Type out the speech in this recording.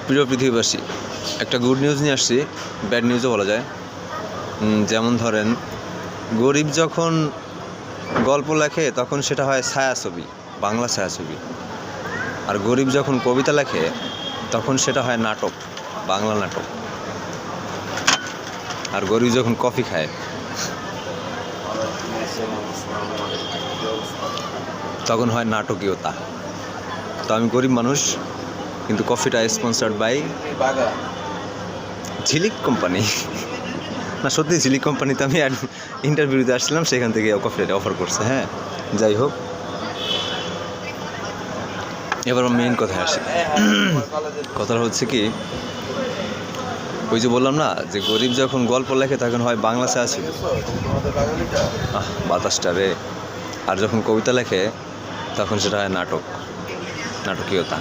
প্রিয় পৃথিবীবাসী, একটা good news নিয়ে আসছি, ব্যাড নিউজও বলা যায়। যেমন ধরেন, গরিব যখন গল্প লেখে তখন সেটা হয় ছায়াছবি, বাংলা ছায়াছবি। আর গরিব যখন কবিতা লেখে তখন সেটা হয় নাটক, বাংলা নাটক। আর গরিব যখন কফি খায় তখন হয় নাটকীয়তা। তো আমি গরিব মানুষ, কিন্তু কফিটা স্পন্সার্ড বাই ঝিলিক কোম্পানি। না, সত্যি ঝিলিক কোম্পানিতে আমি ইন্টারভিউতে আসছিলাম, সেখান থেকে কফিটা অফার করছে। হ্যাঁ, যাই হোক, এবার মেইন কথায় আসি। কথাটা হচ্ছে কি, ওই যে বললাম না যে গরিব যখন গল্প লেখে তখন হয় বাংলা ছায়াছবি, বাতাসটা রে। আর যখন কবিতা লেখে তখন সেটা হয় নাটক, নাটকীয়তা।